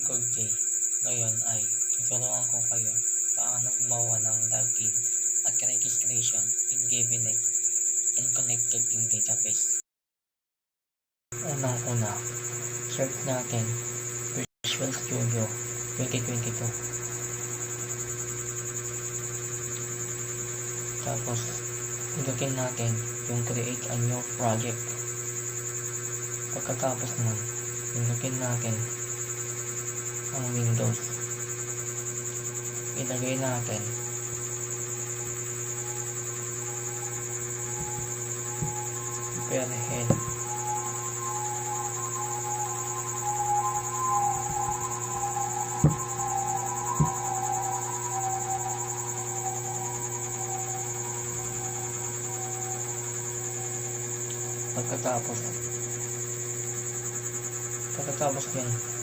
Good day. Ngayon ay tuturuan ko kayo paano gumawa ng login at registration in GBNet and connected in database. Unang-una, search natin Visual Studio 2022. Tapos, pindutin natin yung create a new project. Pagkatapos nun, pindutin natin ang Windows. Ilagay natin per head. Pagkatapos yun,